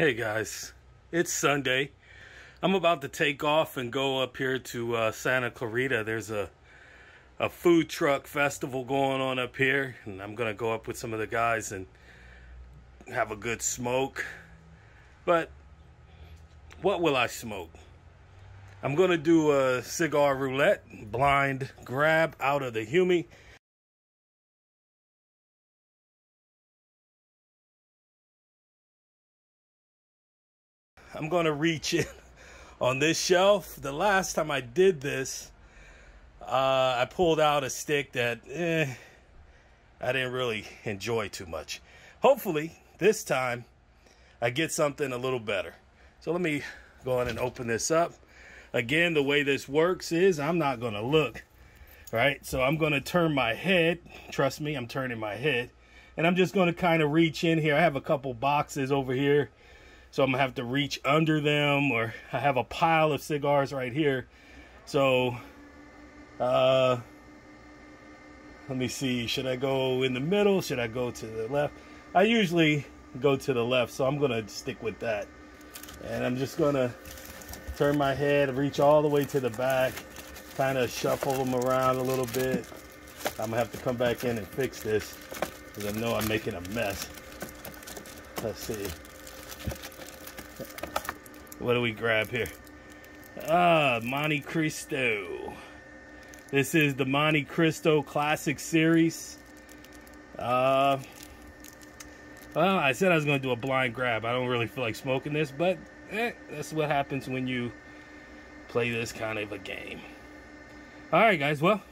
Hey guys, it's Sunday. I'm about to take off and go up here to Santa Clarita. There's a food truck festival going on up here, and I'm gonna go up with some of the guys and have a good smoke. But what will I smoke? I'm gonna do a cigar roulette, blind grab out of the Humi. I'm gonna reach in on this shelf. The last time I did this, I pulled out a stick that I didn't really enjoy too much. Hopefully this time I get something a little better. So let me go ahead and open this up. Again, the way this works is I'm not gonna look, right? So I'm gonna turn my head. Trust me, I'm turning my head. And I'm just gonna kind of reach in here. I have a couple boxes over here, so I'm gonna have to reach under them, or I have a pile of cigars right here. So let me see, should I go in the middle? Should I go to the left? I usually go to the left, so I'm gonna stick with that. And I'm just gonna turn my head, reach all the way to the back, kind of shuffle them around a little bit. I'm gonna have to come back in and fix this because I know I'm making a mess. Let's see. What do we grab here? Monte Cristo. This is the Monte Cristo Classic Series. Well, I said I was going to do a blind grab. I don't really feel like smoking this, but that's what happens when you play this kind of a game. Alright guys, well,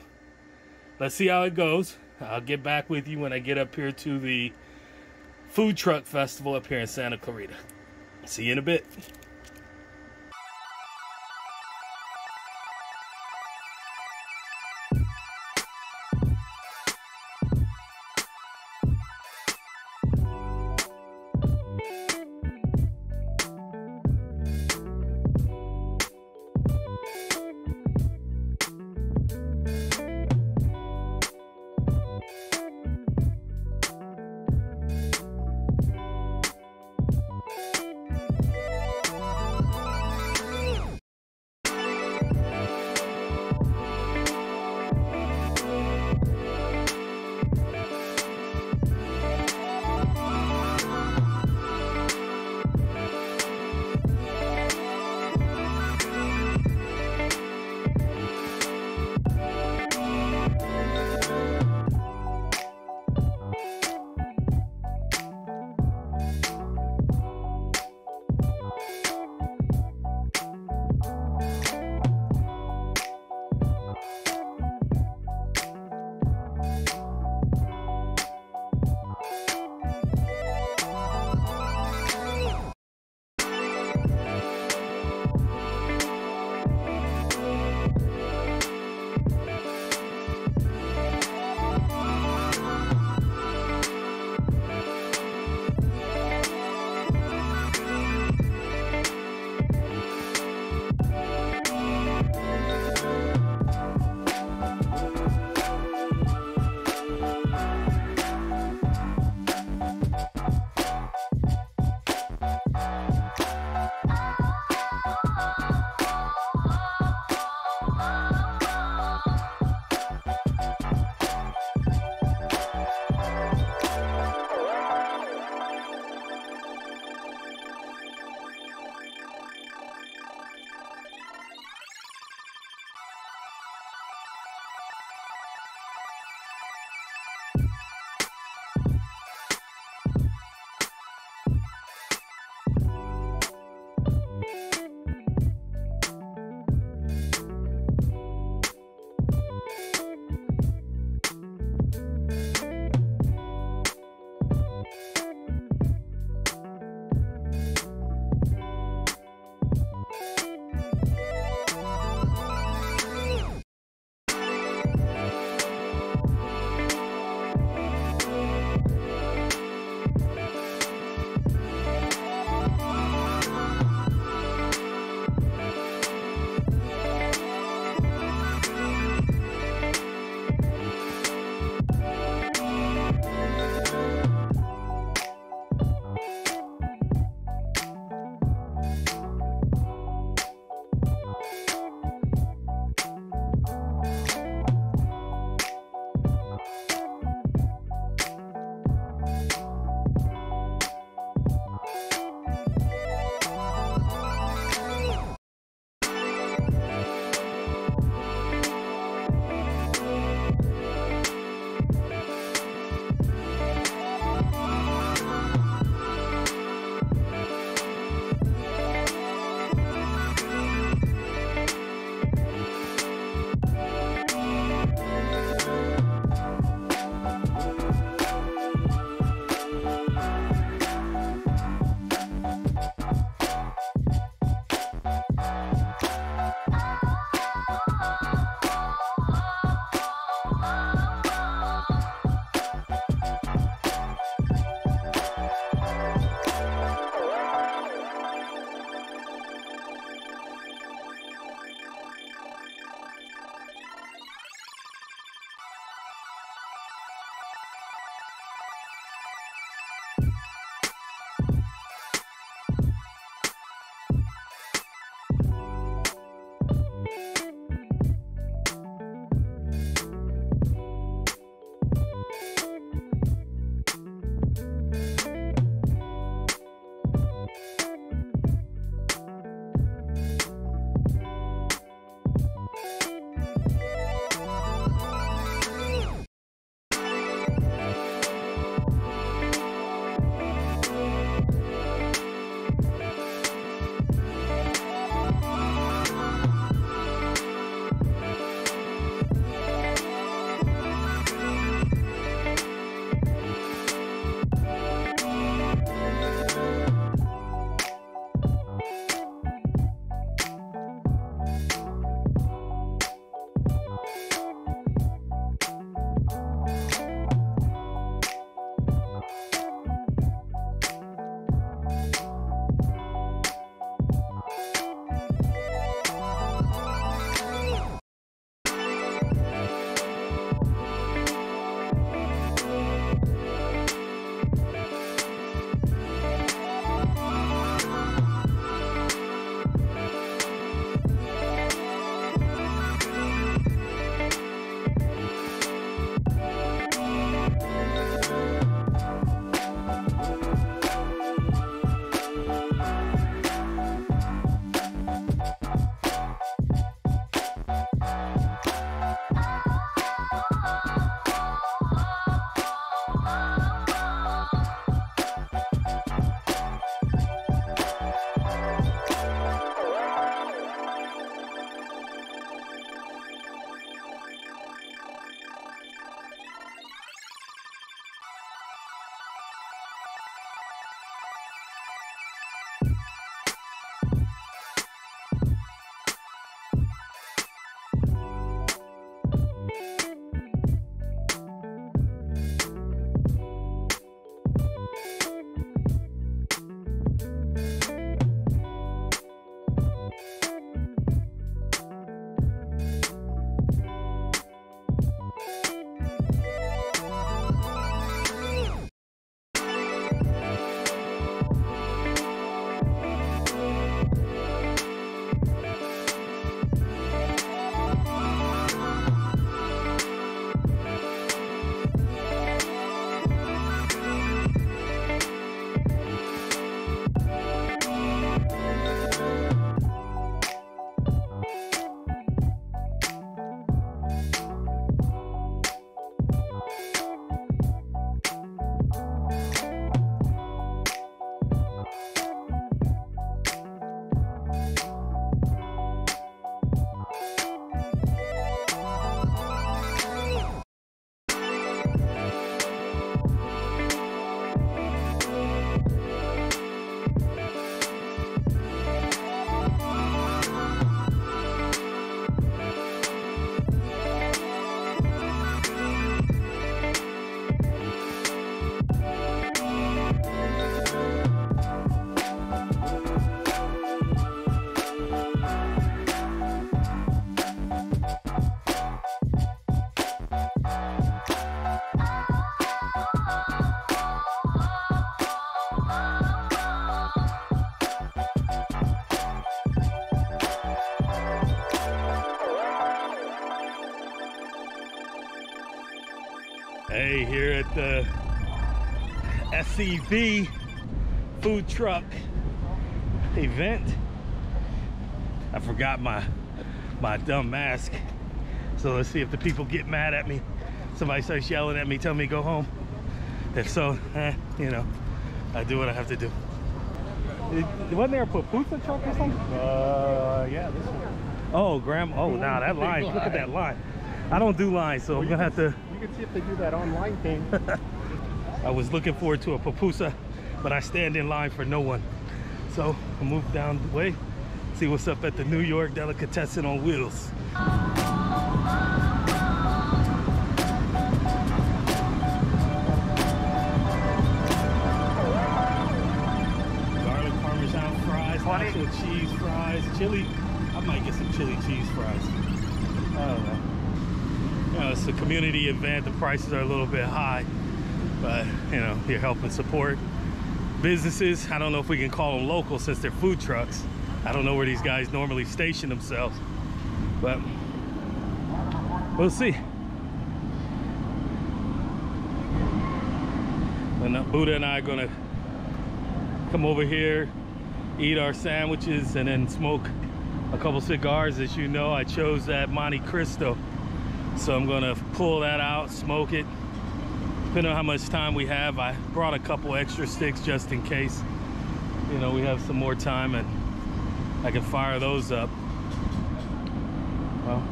let's see how it goes. I'll get back with you when I get up here to the food truck festival up here in Santa Clarita. See you in a bit. here at the SCV food truck event. I forgot my dumb mask, so let's see if the people get mad at me. Somebody starts yelling at me, tell me to go home. If so, you know, I do what I have to do. Wasn't there a pupusa truck or something? Yeah, this one. Oh, oh, nah, that line. Look at that line. I don't do lines, so I'm gonna have to. You can see if they do that online thing. I was looking forward to a pupusa, but I stand in line for no one. So I'll move down the way, see what's up at the New York Delicatessen on Wheels. Garlic Parmesan fries, nacho cheese fries, chili. I might get some chili cheese fries. I don't know. You know, it's a community event. The prices are a little bit high, but you know, you're helping support businesses. I don't know if we can call them local since they're food trucks. I don't know where these guys normally station themselves, but we'll see. And Buddha and I are gonna come over here, eat our sandwiches, and then smoke a couple cigars. As you know, I chose that Monte Cristo, so I'm gonna pull that out, smoke it. Depending on how much time we have, I brought a couple extra sticks just in case, you know, we have some more time and I can fire those up. Well,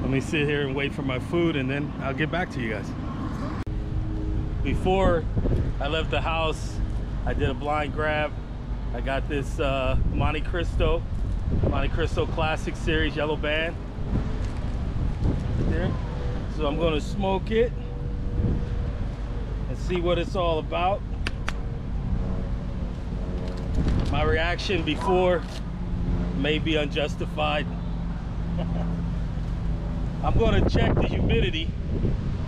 let me sit here and wait for my food, and then I'll get back to you guys. Before I left the house, I did a blind grab. I got this Monte Cristo Classic Series yellow band there. So I'm gonna smoke it and see what it's all about. My reaction before may be unjustified. I'm gonna check the humidity,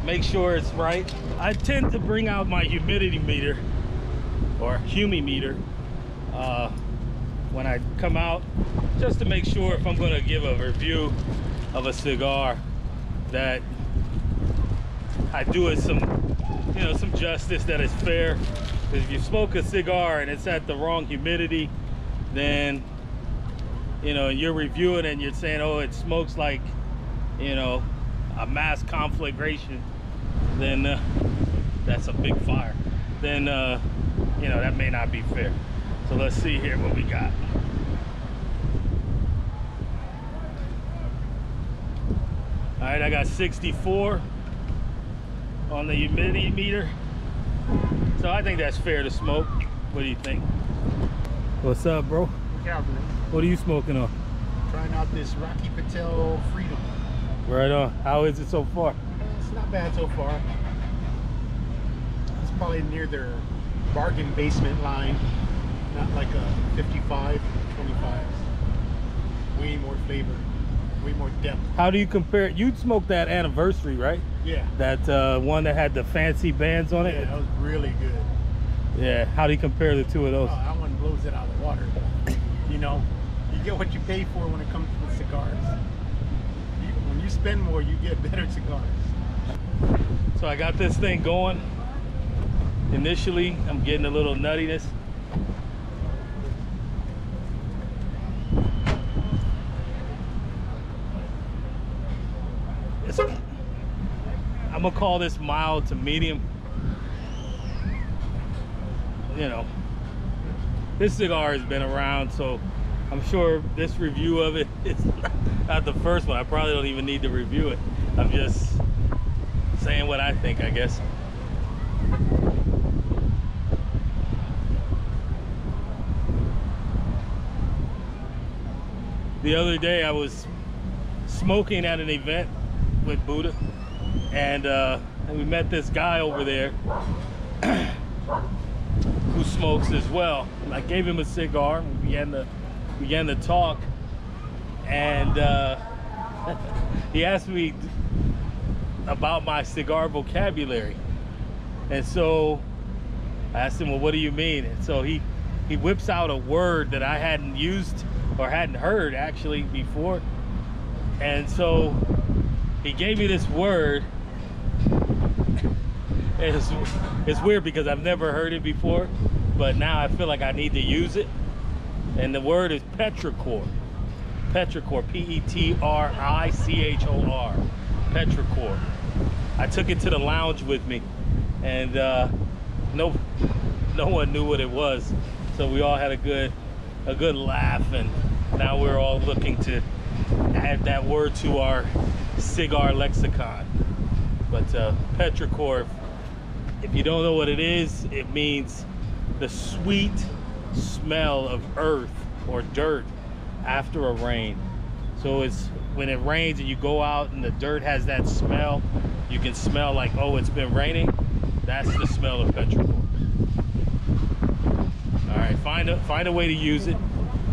make sure it's right. I tend to bring out my humidity meter or humimeter when I come out, just to make sure if I'm gonna give a review of a cigar that I do it some, you know, some justice, that is fair. Because if you smoke a cigar and it's at the wrong humidity, then, you know, you're reviewing it and you're saying, oh, it smokes like, you know, a mass conflagration, then that's a big fire. Then, you know, that may not be fair. So let's see here what we got. All right, I got 64 on the humidity meter. So I think that's fair to smoke. What do you think? What's up, bro? What are you smoking on? Trying out this Rocky Patel Freedom. Right on. How is it so far? It's not bad so far. It's probably near their bargain basement line. Not like a 55, 25. Way more flavor, way more depth. How do you compare it? You'd smoke that anniversary, right? Yeah. That one that had the fancy bands on it? Yeah, that was really good. Yeah. How do you compare the two of those? Oh, that one blows it out of the water. You know, you get what you pay for when it comes to cigars. When you spend more, you get better cigars. So I got this thing going. Initially, I'm getting a little nuttiness. I'm gonna call this mild to medium. You know, this cigar has been around, so I'm sure this review of it is not the first one. I probably don't even need to review it. I'm just saying what I think, I guess. The other day I was smoking at an event with Buddha, and we met this guy over there who smokes as well. And I gave him a cigar, and we began to talk, and he asked me about my cigar vocabulary. And so I asked him, well, what do you mean? And so he whips out a word that I hadn't used or hadn't heard actually before. And so he gave me this word, it's weird because I've never heard it before, but now I feel like I need to use it. And the word is petrichor. Petrichor, P-E-T-R-I-C-H-O-R. Petrichor. I took it to the lounge with me, and no one knew what it was, so we all had a good laugh, and now we're all looking to add that word to our cigar lexicon. But petrichor, if you don't know what it is, it means the sweet smell of earth or dirt after a rain. So it's when it rains and you go out and the dirt has that smell, you can smell like, oh, it's been raining. That's the smell of petrichor. All right, find a way to use it.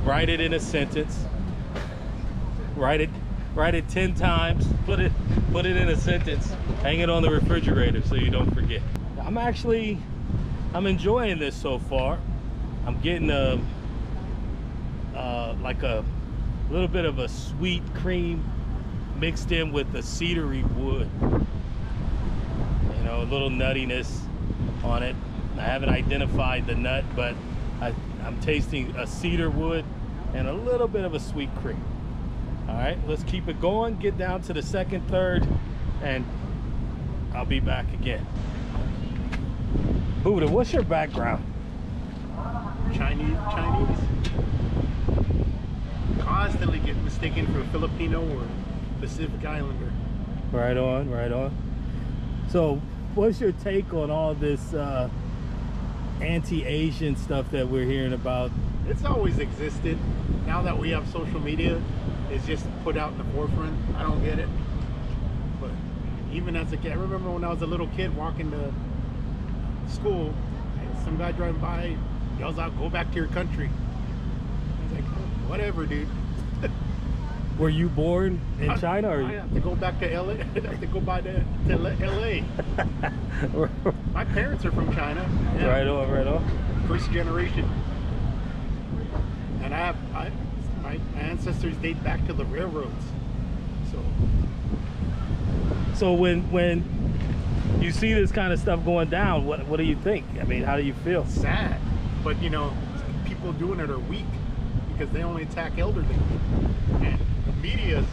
Write it in a sentence. Write it 10 times. Put it in a sentence. Hang it on the refrigerator so you don't forget. I'm enjoying this so far. I'm getting like a little bit of a sweet cream mixed in with the cedary wood. You know, a little nuttiness on it. I haven't identified the nut, but I'm tasting a cedar wood and a little bit of a sweet cream. All right, let's keep it going, get down to the second, third, and I'll be back again. Buddha, what's your background? Chinese. Constantly get mistaken for a Filipino or Pacific Islander. Right on, right on. So what's your take on all this anti-Asian stuff that we're hearing about? It's always existed. Now that we have social media, it's just put out in the forefront. I don't get it. But even as a kid, I remember when I was a little kid walking to school, some guy driving by yells out, "Go back to your country." I was like, oh, whatever, dude. Were you born in China? Or? I have to go back to LA. I have to go back to LA. My parents are from China. Yeah. Right on, right on. First generation. And my ancestors date back to the railroads. So when you see this kind of stuff going down, what do you think? I mean, how do you feel? Sad, but you know, people doing it are weak because they only attack elderly. And the media is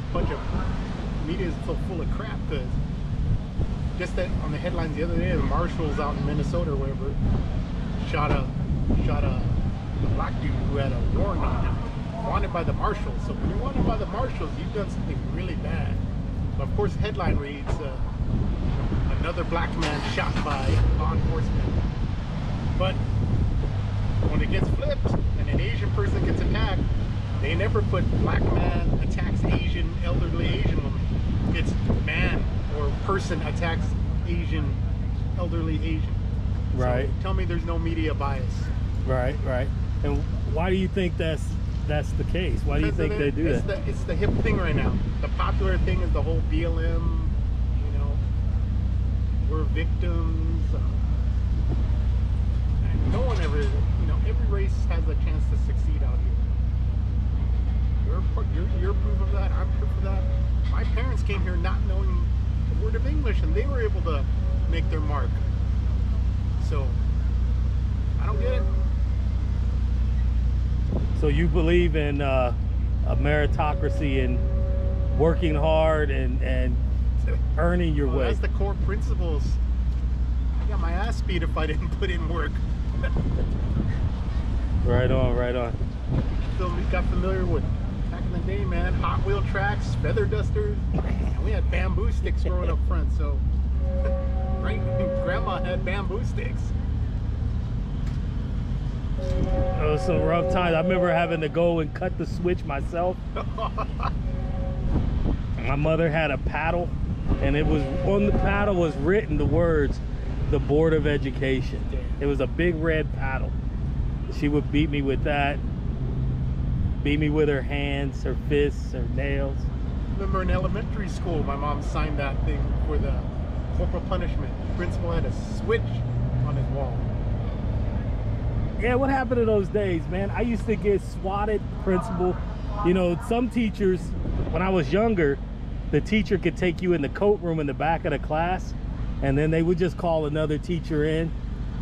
so full of crap, because just that on the headlines the other day, the marshals out in Minnesota or wherever shot a black dude who had a warrant on him, wanted by the marshals. So when you're wanted by the marshals, you've done something really bad. But of course, the headline reads, another black man shot by law enforcement. But when it gets flipped and an Asian person gets attacked, they never put black man attacks Asian, elderly Asian woman. It's man or person attacks Asian, elderly Asian. Right. So tell me there's no media bias. Right, right. And why do you think that's the case? Why do you think they do that? It's the hip thing right now. The popular thing is the whole BLM, you know, we're victims. And no one ever, you know, every race has a chance to succeed out here. You're proof of that, I'm proof of that. My parents came here not knowing a word of English, and they were able to make their mark. So, I don't get it. So you believe in a meritocracy and working hard and earning your way. That's the core principles. I got my ass beat if I didn't put in work. Right on, right on. So we got familiar with back in the day, man. Hot wheel tracks, feather dusters, and we had bamboo sticks growing up front. So, right, Grandma had bamboo sticks. It was some rough times. I remember having to go and cut the switch myself. My mother had a paddle, and it was on the paddle was written the words, "The Board of Education." It was a big red paddle. She would beat me with that. Beat me with her hands, her fists, her nails. I remember in elementary school, my mom signed that thing for the corporal punishment. The principal had a switch on his wall. Yeah, what happened to those days, man? I used to get swatted, principal. You know, some teachers, when I was younger, the teacher could take you in the coat room in the back of the class and then they would just call another teacher in,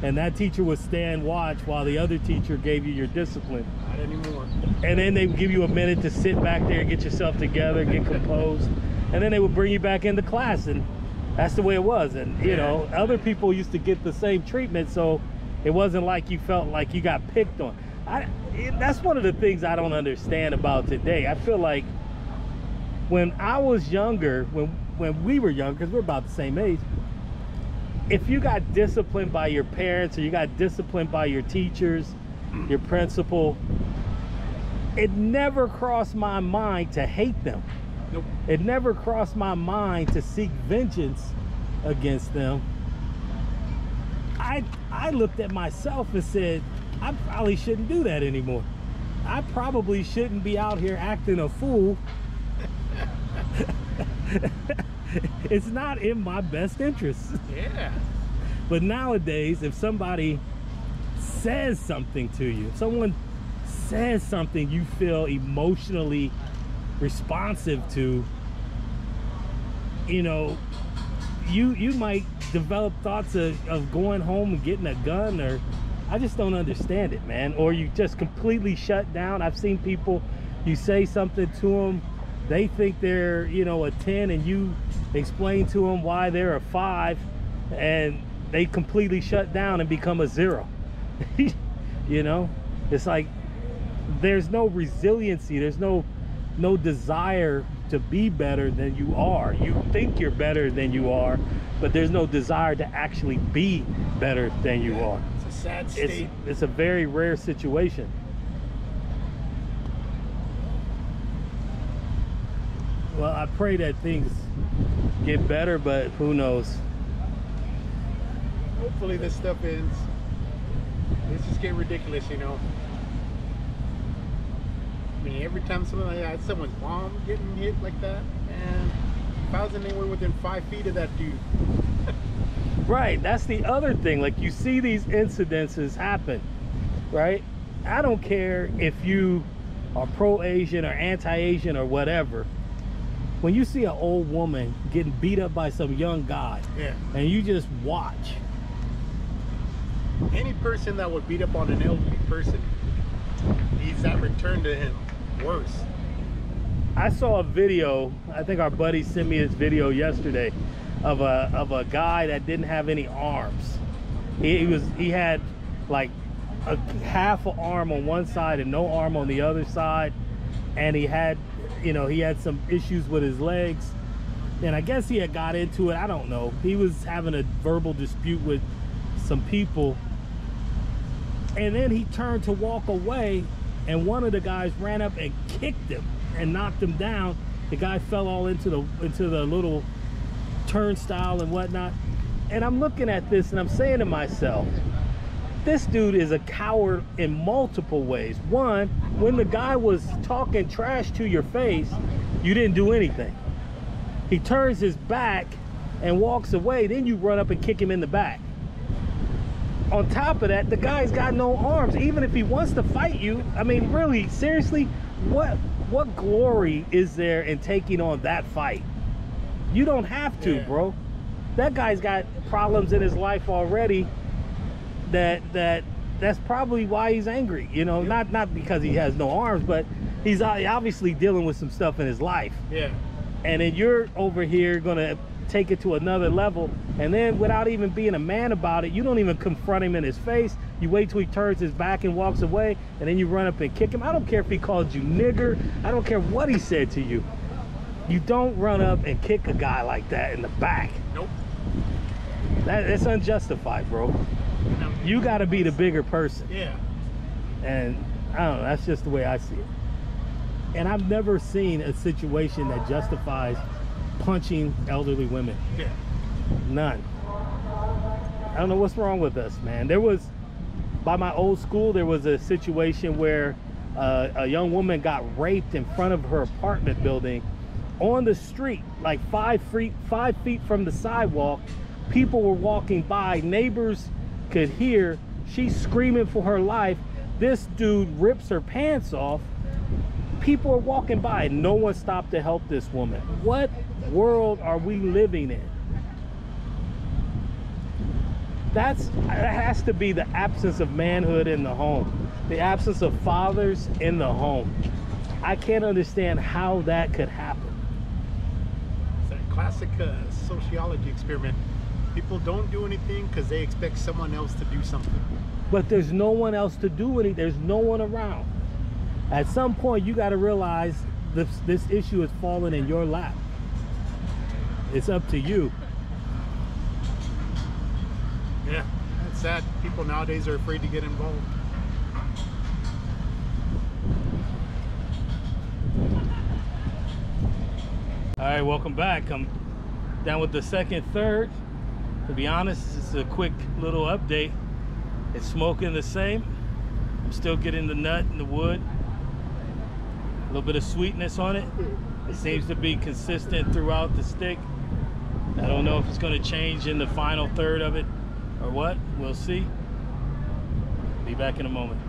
and that teacher would stand watch while the other teacher gave you your discipline. Not anymore. And then they would give you a minute to sit back there and get yourself together, get composed, and then they would bring you back into class, and that's the way it was. And you know, other people used to get the same treatment, so it wasn't like you felt like you got picked on. That's one of the things I don't understand about today. I feel like when I was younger, when we were young, because we're about the same age, if you got disciplined by your parents or you got disciplined by your teachers, your principal, it never crossed my mind to hate them. Nope. It never crossed my mind to seek vengeance against them. I looked at myself and said, I probably shouldn't do that anymore. I probably shouldn't be out here acting a fool. It's not in my best interest. Yeah. But nowadays, if somebody says something to you, if someone says something you feel emotionally responsive to, you know, you might develop thoughts of going home and getting a gun, or I just don't understand it, man. Or you just completely shut down. I've seen people, you say something to them, they think they're, you know, a 10, and you explain to them why they're a 5, and they completely shut down and become a 0. You know, it's like there's no resiliency, there's no desire to be better than you are. You think you're better than you are, but there's no desire to actually be better than you are. It's a sad state. It's a very rare situation. Well, I pray that things get better, but who knows? Hopefully this stuff ends. It's just getting ridiculous, you know. I mean, every time someone's mom getting hit like that, man, if I was anywhere within 5 feet of that dude. Right, that's the other thing. Like, you see these incidences happen, right? I don't care if you are pro-Asian or anti-Asian or whatever. When you see an old woman getting beat up by some young guy, and you just watch. Any person that would beat up on an elderly person needs that return to him worse. I saw a video, I think our buddy sent me this video yesterday, of a guy that didn't have any arms. He had like a half an arm on one side and no arm on the other side, and he had, you know, he had some issues with his legs, and I guess he had got into it, I don't know. He was having a verbal dispute with some people, and then he turned to walk away, and one of the guys ran up and kicked him and knocked him down. The guy fell all into the little turnstile and whatnot. And I'm looking at this and I'm saying to myself, this dude is a coward in multiple ways. One, when the guy was talking trash to your face, you didn't do anything. He turns his back and walks away, then you run up and kick him in the back. On top of that, the guy's got no arms. Even if he wants to fight you, I mean, really, seriously, what glory is there in taking on that fight? You don't have to, bro. That guy's got problems in his life already. That's probably why he's angry. You know, not because he has no arms, but he's obviously dealing with some stuff in his life. Yeah. And then you're over here gonna take it to another level, and then without even being a man about it, you don't even confront him in his face. You wait till he turns his back and walks away, and then you run up and kick him. I don't care if he called you nigger, I don't care what he said to you. You don't run up and kick a guy like that in the back. Nope. It's unjustified, bro. No. You got to be the bigger person. Yeah. And I don't know, that's just the way I see it. And I've never seen a situation that justifies punching elderly women. Yeah. None. I don't know what's wrong with us, man. There was, by my old school, there was a situation where a young woman got raped in front of her apartment building on the street, like 5 feet from the sidewalk. People were walking by, neighbors could hear, she's screaming for her life. This dude rips her pants off. People are walking by, no one stopped to help this woman. What world are we living in? That has to be the absence of manhood in the home, the absence of fathers in the home. I can't understand how that could happen. It's a classic sociology experiment. People don't do anything because they expect someone else to do something. But there's no one else to do anything. There's no one around. At some point, you got to realize this issue is falling in your lap. It's up to you. Yeah, it's sad. People nowadays are afraid to get involved. All right, welcome back. I'm down with the second third. To be honest, this is a quick little update. It's smoking the same. I'm still getting the nut and the wood. A little bit of sweetness on it. It seems to be consistent throughout the stick. I don't know if it's going to change in the final third of it or what. We'll see. Be back in a moment.